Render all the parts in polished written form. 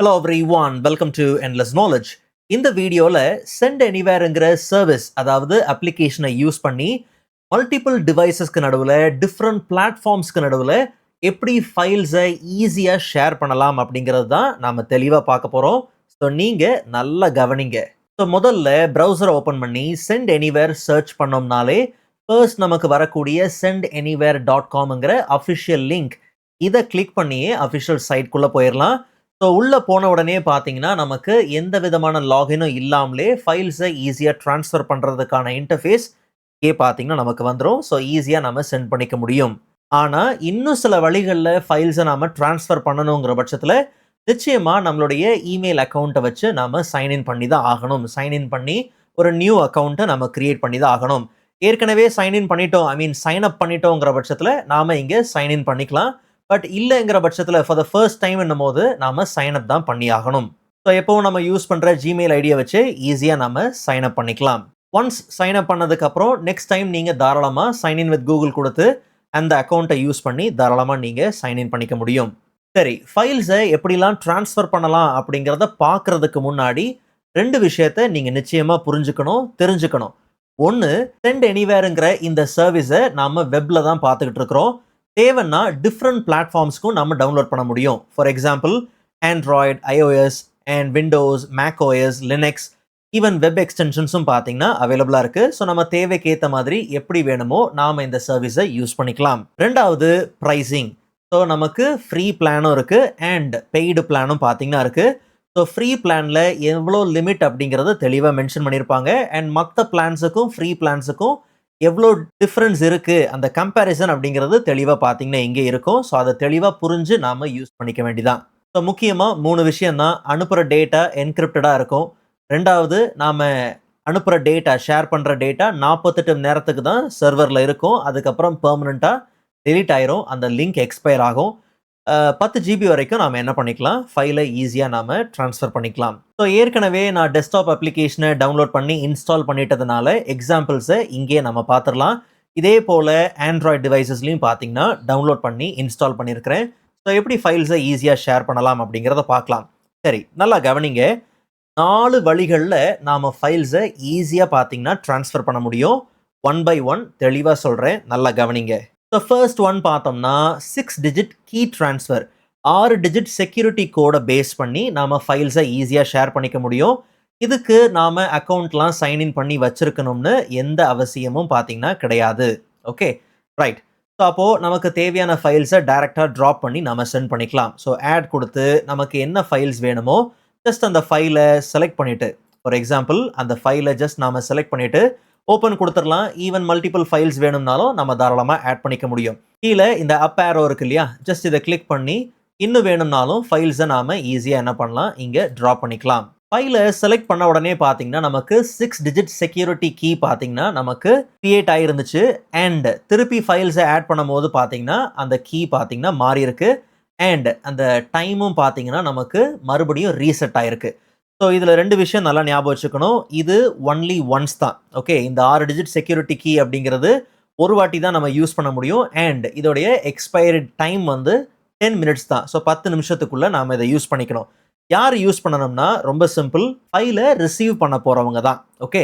Hello everyone, welcome to Endless Knowledge. இந்த வீடியோல Send Anywhereங்கிற service, அதாவது அப்ளிகேஷனை யூஸ் பண்ணி மல்டிபிள் டிவைசஸ்க்கு நடுவில், டிஃப்ரெண்ட் பிளாட்ஃபார்ம்ஸ்க்கு நடுவில் எப்படி ஃபைல்ஸை ஈஸியாக ஷேர் பண்ணலாம் அப்படிங்கிறது தான் நாம் தெளிவாக பார்க்க போகிறோம். ஸோ நீங்கள் நல்லா கவனிங்க. ஸோ முதல்ல ப்ரௌசரை ஓப்பன் பண்ணி Send Anywhere சர்ச் பண்ணோம்னாலே ஃபர்ஸ்ட் நமக்கு வரக்கூடிய sendanywhere.comங்கிற அஃபிஷியல் லிங்க், இதை கிளிக் பண்ணியே அஃபிஷியல் சைட்குள்ளே போயிடலாம். ஸோ உள்ளே போன உடனே பார்த்தீங்கன்னா நமக்கு எந்த விதமான லாகினும் இல்லாமலே ஃபைல்ஸை ஈஸியாக ட்ரான்ஸ்ஃபர் பண்ணுறதுக்கான இன்டர்ஃபேஸ் பார்த்தீங்கன்னா நமக்கு வந்துடும். ஸோ ஈஸியாக நம்ம சென்ட் பண்ணிக்க முடியும். ஆனால் இன்னும் சில வழிகளில் ஃபைல்ஸை நாம் ட்ரான்ஸ்ஃபர் பண்ணணுங்கிற பட்சத்தில் நிச்சயமாக நம்மளுடைய இமெயில் அக்கௌண்ட்டை வச்சு நாம் சைன்இன் பண்ணி தான் ஆகணும். சைன்இன் பண்ணி ஒரு நியூ அக்கௌண்ட்டை நம்ம க்ரியேட் பண்ணி தான் ஆகணும். ஏற்கனவே சைன்இன் பண்ணிட்டோம், சைன் அப் பண்ணிட்டோங்கிற பட்சத்தில் நாம் இங்கே சைன்இன் பண்ணிக்கலாம். பட் இல்லைங்கிற பட்சத்தில் ஃபார் த ஃபர்ஸ்ட் டைம் என்னும் போது நாம் சைன்அப் தான் பண்ணி ஆகணும். ஸோ எப்போவும் நம்ம யூஸ் பண்ணுற ஜிமெயில் ஐடியை வச்சு ஈஸியாக நம்ம சைன்அப் பண்ணிக்கலாம். ஒன்ஸ் சைன்அப் பண்ணதுக்கப்புறம் நெக்ஸ்ட் டைம் நீங்கள் தாராளமாக சைன்இன் வித் கூகுள் கொடுத்து அந்த அக்கௌண்ட்டை யூஸ் பண்ணி தாராளமாக நீங்கள் சைன்இன் பண்ணிக்க முடியும். சரி, ஃபைல்ஸை எப்படிலாம் ட்ரான்ஸ்ஃபர் பண்ணலாம் அப்படிங்கிறத பார்க்குறதுக்கு முன்னாடி ரெண்டு விஷயத்தை நீங்கள் நிச்சயமாக புரிஞ்சுக்கணும், தெரிஞ்சுக்கணும். ஒன்று, சென்ட் எனிவேருங்கிற இந்த சர்வீஸை நாம் வெப்பில் தான் பார்த்துக்கிட்டு இருக்கிறோம். தேவைன்னா டிஃப்ரெண்ட் பிளாட்ஃபார்ம்ஸ்க்கும் நம்ம டவுன்லோட் பண்ண முடியும். For example Android, iOS and Windows, macOS, Linux, even web எக்ஸ்டென்ஷன்ஸும் பார்த்தீங்கன்னா அவைலபிளாக இருக்குது. ஸோ நம்ம தேவைக்கு ஏற்ற மாதிரி எப்படி வேணுமோ நாம் இந்த சர்வீஸை யூஸ் பண்ணிக்கலாம். ரெண்டாவது, ப்ரைஸிங். ஸோ நமக்கு ஃப்ரீ பிளானும் இருக்குது அண்ட் பெய்டு பிளானும் பார்த்தீங்கன்னா இருக்குது. ஸோ ஃப்ரீ பிளானில் எவ்வளோ லிமிட் அப்படிங்கிறத தெளிவாக மென்ஷன் பண்ணியிருப்பாங்க. அண்ட் மற்ற பிளான்ஸுக்கும் ஃப்ரீ பிளான்ஸுக்கும் எவ்வளோ டிஃப்ரென்ஸ் இருக்குது, அந்த கம்பேரிசன் அப்படிங்கிறது தெளிவாக பார்த்தீங்கன்னா இங்கே இருக்கும். ஸோ அதை தெளிவாக புரிஞ்சு நாம் யூஸ் பண்ணிக்க வேண்டியதான். ஸோ முக்கியமாக 3 விஷயந்தான். அனுப்புகிற டேட்டா என்கிரிப்டடாக இருக்கும். ரெண்டாவது, நாம் அனுப்புகிற டேட்டா, ஷேர் பண்ணுற டேட்டா 48 மணி நேரத்துக்கு தான் சர்வரில் இருக்கும். அதுக்கப்புறம் பெர்மனண்ட்டாக டெலீட் ஆயிரும், அந்த லிங்க் எக்ஸ்பயர் ஆகும். 10 GB வரைக்கும் நாம் என்ன பண்ணிக்கலாம், ஃபைலை ஈஸியாக நாம் ட்ரான்ஸ்ஃபர் பண்ணிக்கலாம். ஸோ ஏற்கனவே நான் டெஸ்க்டாப் அப்ளிகேஷனை டவுன்லோட் பண்ணி இன்ஸ்டால் பண்ணிட்டதுனால எக்ஸாம்பிள்ஸை இங்கே நம்ம பார்த்துடலாம். இதே போல் ஆண்ட்ராய்டு டிவைசஸ்லையும் பார்த்தீங்கன்னா டவுன்லோட் பண்ணி இன்ஸ்டால் பண்ணியிருக்கிறேன். ஸோ எப்படி ஃபைல்ஸை ஈஸியாக ஷேர் பண்ணலாம் அப்படிங்கிறத பார்க்கலாம். சரி, நல்லா கவனிங்க. 4 வழிகளில் நாம் ஃபைல்ஸை ஈஸியாக பார்த்தீங்கன்னா ட்ரான்ஸ்ஃபர் பண்ண முடியும். 1 by 1 தெளிவாக சொல்கிறேன், நல்லா கவனிங்க. ஸோ ஃபர்ஸ்ட் ஒன் பார்த்தோம்னா 6 digit key transfer, 6 digit security கோடை பேஸ் பண்ணி நாம் ஃபைல்ஸை ஈஸியாக ஷேர் பண்ணிக்க முடியும். இதுக்கு நாம் அக்கௌண்ட்லாம் சைன்இன் பண்ணி வச்சுருக்கணும்னு எந்த அவசியமும் பார்த்தீங்கன்னா கிடையாது. Okay, right. ஸோ அப்போது நமக்கு தேவையான ஃபைல்ஸை டைரெக்டாக ட்ராப் பண்ணி நம்ம சென்ட் பண்ணிக்கலாம். ஸோ ஆட் கொடுத்து நமக்கு என்ன ஃபைல்ஸ் வேணுமோ ஜஸ்ட் அந்த ஃபைலை செலக்ட் பண்ணிவிட்டு, ஃபார் எக்ஸாம்பிள் அந்த ஃபைலை ஜஸ்ட் நாம் செலக்ட் பண்ணிவிட்டு ஓப்பன் கொடுத்துடலாம். ஈவன் மல்டிபிள் ஃபைல்ஸ் வேணும்னாலும் நம்ம தாராளமாக ஆட் பண்ணிக்க முடியும். கீழே இந்த அப் ஏரோ இருக்கு இல்லையா, ஜஸ்ட் இதை கிளிக் பண்ணி இன்னும் வேணும்னாலும் ஃபைல்ஸை நாம் ஈஸியாக என்ன பண்ணலாம், இங்கே ட்ராப் பண்ணிக்கலாம். ஃபைலை செலக்ட் பண்ண உடனே பார்த்தீங்கன்னா நமக்கு 6 டிஜிட் செக்யூரிட்டி கீ பார்த்தீங்கன்னா நமக்கு கிரியேட் ஆகிருந்துச்சு. அண்ட் திருப்பி ஃபைல்ஸை ஆட் பண்ணும் போது பார்த்தீங்கன்னா அந்த கீ பார்த்தீங்கன்னா மாறி இருக்கு. அண்ட் அந்த டைமும் பார்த்தீங்கன்னா நமக்கு மறுபடியும் ரீசெட் ஆகிருக்கு. ஸோ இதில் 2 விஷயம் நல்லா ஞாபகம் வச்சுக்கணும். இது ஒன்லி ஒன்ஸ் தான். ஓகே, இந்த 6 டிஜிட் செக்யூரிட்டி கீ அப்படிங்கிறது ஒரு வாட்டி தான் நம்ம யூஸ் பண்ண முடியும். அண்ட் இதோடைய எக்ஸ்பைரி டைம் வந்து 10 மினிட்ஸ் தான். ஸோ 10 நிமிஷத்துக்குள்ளே நாம் இதை யூஸ் பண்ணிக்கணும். யார் யூஸ் பண்ணணும்னா ரொம்ப சிம்பிள், ஃபைலை ரிசீவ் பண்ண போகிறவங்க தான். ஓகே,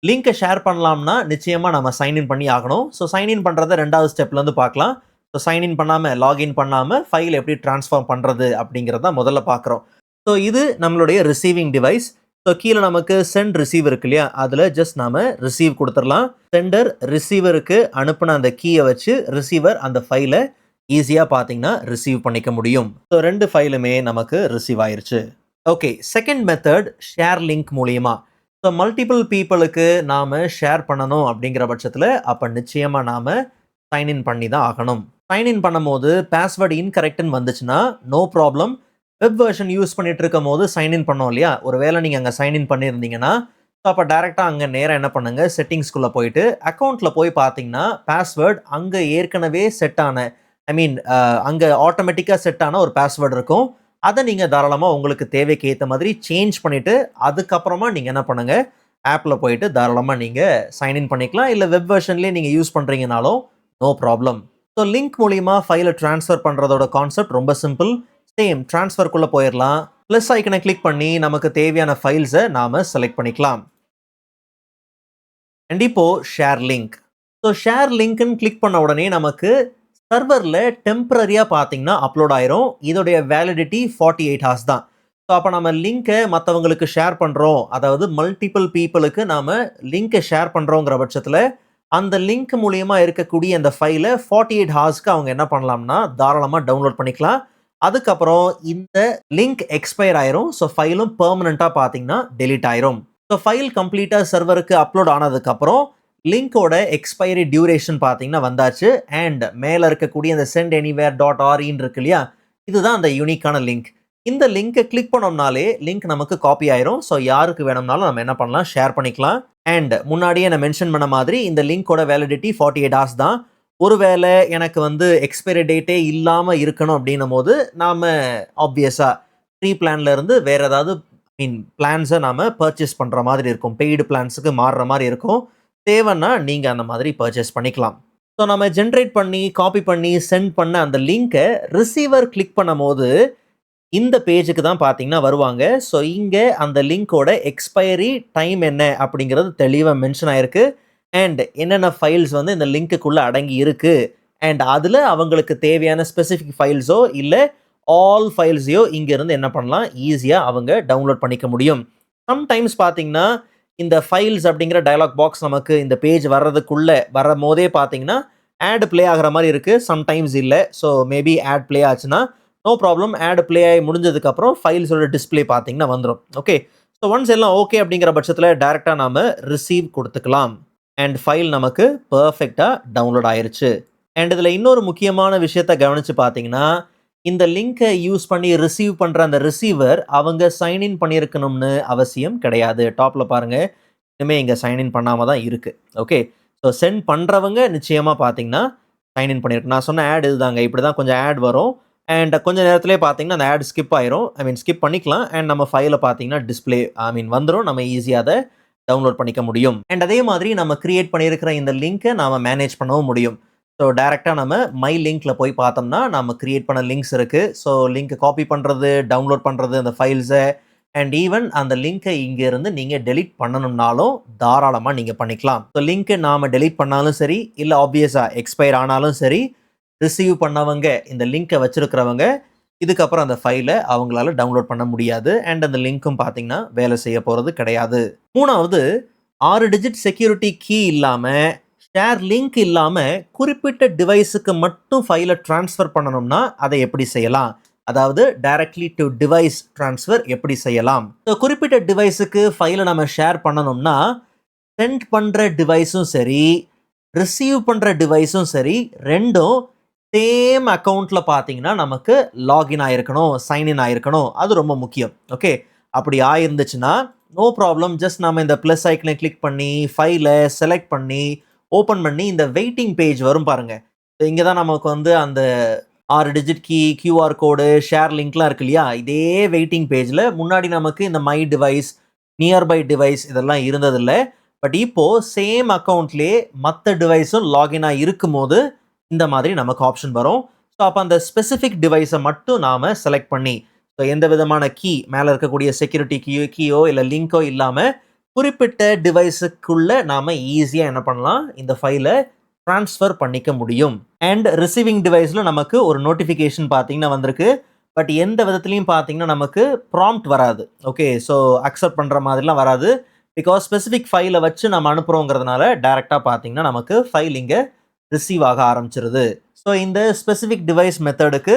லிங்க்கை ஷேர் பண்ணலாம்னா நிச்சயமாக நம்ம சைன்இன் பண்ணி ஆகணும். ஸோ சைன்இன் பண்ணுறதை 2வது ஸ்டெப்லேருந்து பார்க்கலாம். ஸோ சைன்இன் பண்ணாமல், லாகின் பண்ணாமல் ஃபைல் எப்படி ட்ரான்ஸ்ஃபார்ம் பண்ணுறது அப்படிங்கிறத முதல்ல பார்க்குறோம். ஸோ இது நம்மளுடைய ரிசீவிங் டிவைஸ். ஸோ கீழே நமக்கு சென்ட் ரிசீவ் இருக்கு இல்லையா, அதில் ஜஸ்ட் நாம் ரிசீவ் கொடுத்துடலாம். சென்டர் ரிசீவருக்கு அனுப்பின அந்த கீயை வச்சு ரிசீவர் அந்த ஃபைலை ஈஸியாக பார்த்தீங்கன்னா ரிசீவ் பண்ணிக்க முடியும். ஸோ 2 ஃபைலுமே நமக்கு ரிசீவ் ஆயிருச்சு. Okay, second method share link மூலியமா. ஸோ மல்டிபிள் பீப்புளுக்கு நாம் ஷேர் பண்ணணும் அப்படிங்கிற பட்சத்தில் அப்போ நிச்சயமாக நாம் சைன்இன் பண்ணி தான் ஆகணும். சைன்இன் பண்ணும்போது பாஸ்வேர்டு இன்கரெக்ட்னு வந்துச்சுன்னா no problem. Web version use பண்ணிட்டு இருக்கும் போது சைன்இன் பண்ணோம் இல்லையா, ஒருவேளை நீங்கள் அங்கே சைன்இன் பண்ணியிருந்தீங்கன்னா ஸோ அப்போ டேரெக்டாக அங்கே நேராக என்ன பண்ணுங்கள், செட்டிங்ஸ்குள்ளே போயிட்டு அக்கௌண்ட்டில் போய் பார்த்தீங்கன்னா பாஸ்வேர்டு அங்கே ஏற்கனவே செட் ஆன, அங்கே ஆட்டோமேட்டிக்காக செட் ஆன ஒரு பாஸ்வேர்டு இருக்கும். அதை நீங்கள் தாராளமாக உங்களுக்கு தேவைக்கு ஏற்ற மாதிரி சேஞ்ச் பண்ணிவிட்டு அதுக்கப்புறமா நீங்கள் என்ன பண்ணுங்கள், ஆப்பில் போயிட்டு தாராளமாக நீங்கள் சைன்இன் பண்ணிக்கலாம். இல்லை வெப் வெர்ஷன்லேயே நீங்கள் யூஸ் பண்ணுறீங்கனாலும் நோ ப்ராப்ளம். ஸோ லிங்க் மூலிமா ஃபைலை ட்ரான்ஸ்ஃபர் பண்ணுறதோட கான்செப்ட் ரொம்ப சிம்பிள். சேம் ட்ரான்ஸ்ஃபர்க்குள்ளே போயிடலாம். ப்ளஸ் ஐக்கனை கிளிக் பண்ணி நமக்கு தேவையான ஃபைல்ஸை நாம செலக்ட் பண்ணிக்கலாம். அண்ட் இப்போ ஷேர் லிங்க். ஸோ ஷேர் லிங்க்னு கிளிக் பண்ண உடனே நமக்கு சர்வரில் டெம்பரரியாக பார்த்தீங்கன்னா அப்லோட் ஆயிரும். இதோடைய வேலிடிட்டி 48 ஹார்ஸ் தான். ஸோ அப்போ நம்ம லிங்க்கை மற்றவங்களுக்கு ஷேர் பண்ணுறோம், அதாவது மல்டிபிள் பீப்புளுக்கு நாம் லிங்க்கை ஷேர் பண்ணுறோங்கிற பட்சத்தில் அந்த லிங்க் மூலியமா இருக்கக்கூடிய அந்த ஃபைலை 48 ஹார்ஸ்க்கு அவங்க என்ன பண்ணலாம்னா தாராளமாக டவுன்லோட் பண்ணிக்கலாம். அதுக்கப்புறம் இந்த லிங்க் எக்ஸ்பயர் ஆயிரும். ஸோ ஃபைலும் பெர்மனண்ட்டாக பார்த்தீங்கன்னா டெலீட் ஆயிரும். ஸோ ஃபைல் கம்ப்ளீட்டாக சர்வருக்கு அப்லோட் ஆனதுக்கப்புறம் லிங்கோட எக்ஸ்பைரி டியூரேஷன் பார்த்தீங்கன்னா வந்தாச்சு. அண்ட் மேலே இருக்கக்கூடிய இந்த சென்ட் எனிவேர் .org இருக்கு இல்லையா, இதுதான் அந்த யூனிக்கான லிங்க். இந்த லிங்கை கிளிக் பண்ணோம்னாலே லிங்க் நமக்கு காப்பி ஆயிரும். ஸோ யாருக்கு வேணும்னாலும் நம்ம என்ன பண்ணலாம், ஷேர் பண்ணிக்கலாம். அண்ட் முன்னாடியே நான் மென்ஷன் பண்ண மாதிரி இந்த லிங்கோட வேலிடிட்டி 48 ஹார்ஸ் தான். ஒருவேளை எனக்கு வந்து எக்ஸ்பைரி டேட்டே இல்லாமல் இருக்கணும் அப்படின்னும் போது நாம் ஆப்வியஸாக ஃப்ரீ பிளான்ல இருந்து வேறு ஏதாவது பிளான்ஸை நாம் பர்ச்சேஸ் பண்ணுற மாதிரி இருக்கும். பெய்டு பிளான்ஸுக்கு மாறுற மாதிரி இருக்கும். தேவைன்னா நீங்கள் அந்த மாதிரி பர்ச்சேஸ் பண்ணிக்கலாம். ஸோ நம்ம ஜென்ரேட் பண்ணி காப்பி பண்ணி சென்ட் பண்ண அந்த லிங்கை ரிசீவர் கிளிக் பண்ணும் போது இந்த பேஜுக்கு தான் பார்த்தீங்கன்னா வருவாங்க. ஸோ இங்கே அந்த லிங்கோட எக்ஸ்பைரி டைம் என்ன அப்படிங்கிறது தெளிவாக மென்ஷன் ஆயிருக்கு. அண்ட் என்னென்ன ஃபைல்ஸ் வந்து இந்த லிங்க்குள்ளே அடங்கி இருக்கு. அண்ட் அதில் அவங்களுக்கு தேவையான ஸ்பெசிஃபிக் ஃபைல்ஸோ இல்லை ஆல் ஃபைல்ஸையோ இங்கேருந்து என்ன பண்ணலாம், ஈஸியாக அவங்க டவுன்லோட் பண்ணிக்க முடியும். சம்டைம்ஸ் பார்த்தீங்கன்னா இந்த ஃபைல்ஸ் அப்படிங்கிற டயலாக் பாக்ஸ் நமக்கு இந்த பேஜ் வர்றதுக்குள்ளே வரும் போதே பார்த்தீங்கன்னா ஆட் ப்ளே ஆகிற மாதிரி இருக்குது. சம்டைம்ஸ் இல்லை. ஸோ மேபி ஆட் ப்ளே ஆச்சுன்னா நோ ப்ராப்ளம். ஆட் ப்ளே ஆகி முடிஞ்சதுக்கப்புறம் ஃபைல்ஸோட டிஸ்பிளே பார்த்தீங்கன்னா வந்துடும். ஓகே, ஸோ ஒன்ஸ் எல்லாம் ஓகே அப்படிங்கிற பட்சத்தில் டேரெக்டாக நாம் ரிசீவ் கொடுத்துக்கலாம். அண்ட் ஃபைல் நமக்கு பர்ஃபெக்டாக டவுன்லோட் ஆயிருச்சு. அண்ட் இதில் இன்னொரு முக்கியமான விஷயத்தை கவனித்து பார்த்தீங்கன்னா இந்த லிங்கை யூஸ் பண்ணி ரிசீவ் பண்ணுற அந்த ரிசீவர் அவங்க சைன்இன் பண்ணியிருக்கணும்னு அவசியம் கிடையாது. டாப்பில் பாருங்கள், இனிமேல் இங்கே சைன்இன் பண்ணாமல் தான் இருக்குது. ஓகே, ஸோ சென்ட் பண்ணுறவங்க நிச்சயமாக பார்த்தீங்கன்னா சைன்இன் பண்ணியிருக்கு. நான் சொன்ன ஆட் இதுதாங்க, இப்படி தான் கொஞ்சம் ஆட் வரும். அண்ட் கொஞ்சம் நேரத்திலே பார்த்தீங்கன்னா அந்த ஆட் ஸ்கிப் ஆயிரும். ஸ்கிப் பண்ணிக்கலாம். அண்ட் நம்ம ஃபைலை பார்த்தீங்கன்னா டிஸ்பிளே வந்துடும். நம்ம ஈஸியாக அதை டவுன்லோட் பண்ணிக்க முடியும். அண்ட் அதே மாதிரி நம்ம கிரியேட் பண்ணியிருக்கிற இந்த லிங்க்கை நாம் மேனேஜ் பண்ணவும் முடியும். ஸோ டேரெக்டாக நம்ம மை லிங்க்கில் போய் பார்த்தோம்னா நம்ம கிரியேட் பண்ண லிங்க்ஸ் இருக்குது. ஸோ லிங்க்கை காப்பி பண்ணுறது, டவுன்லோட் பண்ணுறது, அந்த ஃபைல்ஸை அண்ட் ஈவன் அந்த லிங்க்கை இங்கேருந்து நீங்கள் டெலீட் பண்ணணும்னாலும் தாராளமாக நீங்கள் பண்ணிக்கலாம். ஸோ லிங்க்கை நாம் டெலீட் பண்ணாலும் சரி, இல்லை ஆப்வியஸாக எக்ஸ்பயர் ஆனாலும் சரி, ரிசீவ் பண்ணவங்க இந்த லிங்க்கை வச்சுருக்கிறவங்க இதுக்கப்புறம் அந்த ஃபைலை அவங்களால டவுன்லோட் பண்ண முடியாது. அண்ட் அந்த லிங்க்கும் பார்த்தீங்கன்னா வேலை செய்ய போகிறது கிடையாது. மூணாவது, 6 டிஜிட் செக்யூரிட்டி கீ இல்லாமல், ஷேர் லிங்க் இல்லாமல் குறிப்பிட்ட டிவைஸுக்கு மட்டும் ஃபைலை ட்ரான்ஸ்ஃபர் பண்ணணும்னா அதை எப்படி செய்யலாம்? அதாவது டைரக்ட்லி டு டிவைஸ் ட்ரான்ஸ்ஃபர் எப்படி செய்யலாம்? ஸோ குறிப்பிட்ட டிவைஸுக்கு ஃபைலை நம்ம ஷேர் பண்ணணும்னா சென்ட் பண்ணுற டிவைஸும் சரி, ரிசீவ் பண்ணுற டிவைஸும் சரி, ரெண்டும் சேம் அக்கௌண்ட்டில் பார்த்தீங்கன்னா நமக்கு லாகின் ஆகிருக்கணும், சைன்இன் ஆகிருக்கணும். அது ரொம்ப முக்கியம். ஓகே, அப்படி ஆயிருந்துச்சுன்னா நோ ப்ராப்ளம். ஜஸ்ட் நம்ம இந்த ப்ளஸ் ஐக்கனை கிளிக் பண்ணி ஃபைலை செலக்ட் பண்ணி ஓப்பன் பண்ணி இந்த வெயிட்டிங் பேஜ் வரும் பாருங்கள். இங்கே தான் நமக்கு வந்து அந்த 6 digit key, QR code, share லிங்க்லாம் இருக்கு இல்லையா, இதே வெயிட்டிங் பேஜில் முன்னாடி நமக்கு இந்த மை டிவைஸ், நியர்பை டிவைஸ் இதெல்லாம் இருந்ததில்லை. பட் இப்போது சேம் அக்கௌண்ட்லேயே மற்ற டிவைஸும் லாகினாக இருக்கும் போது இந்த மாதிரி நமக்கு ஆப்ஷன் வரும். ஸோ அப்போ அந்த ஸ்பெசிஃபிக் டிவைஸை மட்டும் நாம் செலக்ட் பண்ணி, ஸோ எந்த விதமான கீ மேலே இருக்கக்கூடிய செக்யூரிட்டி கீயோ இல்லை லிங்கோ இல்லாமல் குறிப்பிட்ட டிவைஸுக்குள்ளே நாம் ஈஸியாக என்ன பண்ணலாம், இந்த ஃபைலை ட்ரான்ஸ்ஃபர் பண்ணிக்க முடியும். அண்ட் ரிசீவிங் டிவைஸில் நமக்கு ஒரு நோட்டிஃபிகேஷன் பார்த்தீங்கன்னா வந்திருக்கு. பட் எந்த விதத்துலையும் பார்த்தீங்கன்னா நமக்கு ப்ராம்ப்ட் வராது. ஓகே, ஸோ அக்செப்ட் பண்ணுற மாதிரிலாம் வராது. பிகாஸ் ஸ்பெசிஃபிக் ஃபைலை வச்சு நம்ம அனுப்புகிறோங்கிறதுனால டேரெக்டாக பார்த்தீங்கன்னா நமக்கு ஃபைல் இங்கே ரிசீவ் ஆக ஆரம்பிச்சிருது. ஸோ இந்த ஸ்பெசிஃபிக் டிவைஸ் மெத்தடுக்கு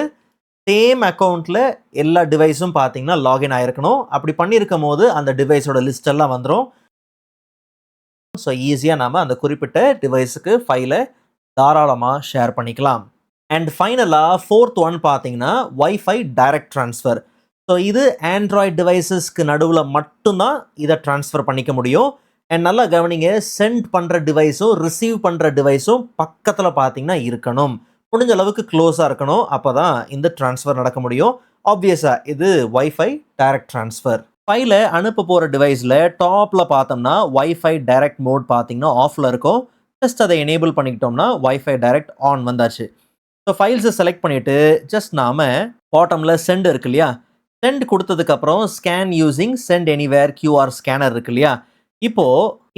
சேம் அக்கௌண்ட்டில் எல்லா டிவைஸும் பார்த்தீங்கன்னா லாகின் ஆகிருக்கணும். அப்படி பண்ணியிருக்கும் போது அந்த டிவைஸோட லிஸ்ட் எல்லாம் வந்துடும். ஸோ ஈஸியாக நம்ம அந்த குறிப்பிட்ட டிவைஸுக்கு ஃபைலை தாராளமாக ஷேர் பண்ணிக்கலாம். அண்ட் ஃபைனலாக 4th ஒன் பார்த்தீங்கன்னா வைஃபை டைரக்ட் ட்ரான்ஸ்ஃபர். ஸோ இது ஆண்ட்ராய்டு டிவைசஸ்க்கு நடுவில் மட்டும்தான் இதை ட்ரான்ஸ்ஃபர் பண்ணிக்க முடியும். அண்ட் நல்லா கவனிங்க, சென்ட் பண்ணுற டிவைஸும் ரிசீவ் பண்ணுற டிவைஸும் பக்கத்தில் பார்த்தீங்கன்னா இருக்கணும். முடிஞ்ச அளவுக்கு க்ளோஸாக இருக்கணும். அப்போ தான் இந்த ட்ரான்ஸ்ஃபர் நடக்க முடியும். ஆப்வியஸாக இது வைஃபை டைரக்ட் ட்ரான்ஸ்ஃபர். ஃபைலை அனுப்ப போகிற டிவைஸில் டாப்பில் பார்த்தோம்னா வைஃபை டைரக்ட் மோட் பார்த்தீங்கன்னா ஆஃபில் இருக்கும். ஜஸ்ட் அதை எனேபிள் பண்ணிக்கிட்டோம்னா வைஃபை டைரக்ட் ஆன் வந்தாச்சு. ஸோ ஃபைல்ஸை செலக்ட் பண்ணிவிட்டு ஜஸ்ட் நாம் பாட்டமில் சென்ட் இருக்கு இல்லையா, சென்ட் கொடுத்ததுக்கப்புறம் scan using send anywhere QR scanner இருக்கு இல்லையா? இப்போ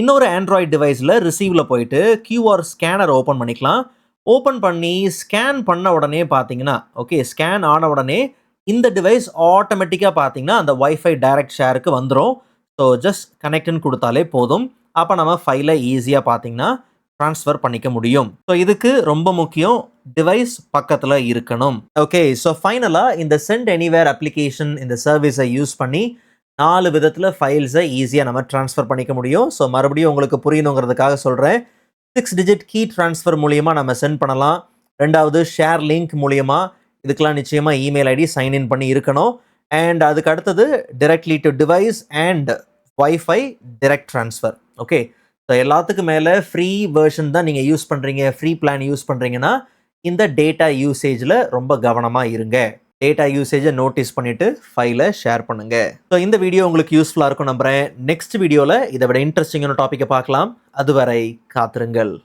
இன்னொரு ஆண்ட்ராய்டு டிவைஸில் ரிசீவில் போயிட்டு QR ஸ்கேனர் ஓப்பன் பண்ணிக்கலாம். ஓப்பன் பண்ணி ஸ்கேன் பண்ண உடனே பார்த்தீங்கன்னா, ஓகே ஸ்கேன் ஆன உடனே இந்த டிவைஸ் ஆட்டோமேட்டிக்காக பார்த்தீங்கன்னா அந்த வைஃபை டைரக்ட் ஷேருக்கு வந்துடும். ஸோ ஜஸ்ட் கனெக்ட்னு கொடுத்தாலே போதும். அப்போ நம்ம ஃபைலை ஈஸியாக பார்த்தீங்கன்னா ட்ரான்ஸ்ஃபர் பண்ணிக்க முடியும். ஸோ இதுக்கு ரொம்ப முக்கியம் டிவைஸ் பக்கத்தில் இருக்கணும். ஓகே ஸோ ஃபைனலாக இந்த சென்ட் எனிவேர் அப்ளிகேஷன் இந்த சர்வீஸை யூஸ் பண்ணி 4 விதத்தில் ஃபைல்ஸை ஈஸியாக நம்ம ட்ரான்ஸ்ஃபர் பண்ணிக்க முடியும். ஸோ மறுபடியும் உங்களுக்கு புரியணுங்கிறதுக்காக சொல்கிறேன். 6 டிஜிட் கீ ட்ரான்ஸ்ஃபர் மூலியமா நம்ம சென்ட் பண்ணலாம். ரெண்டாவது ஷேர் லிங்க் மூலியமா இதுக்கெல்லாம் நிச்சயமாக இமெயில் ஐடி சைன்இன் பண்ணி இருக்கணும். அண்ட் அதுக்கு அடுத்தது directly to device and wifi direct transfer. Okay so எல்லாத்துக்கும் மேலே ஃப்ரீ வெர்ஷன் தான் நீங்கள் யூஸ் பண்ணுறீங்க, ஃப்ரீ பிளான் யூஸ் பண்ணுறீங்கன்னா இந்த டேட்டா யூசேஜில் ரொம்ப கவனமாக இருங்க. டேட்டா யூசேஜை நோட்டீஸ் பண்ணிவிட்டு ஃபைலை ஷேர் பண்ணுங்கள். ஸோ இந்த வீடியோ உங்களுக்கு யூஸ்ஃபுல்லாக இருக்கும் நம்புகிறேன். நெக்ஸ்ட் வீடியோவில் இதை விட இன்ட்ரெஸ்டிங்கான டாப்பிக்கை பார்க்கலாம். அதுவரை காத்திருங்கள்.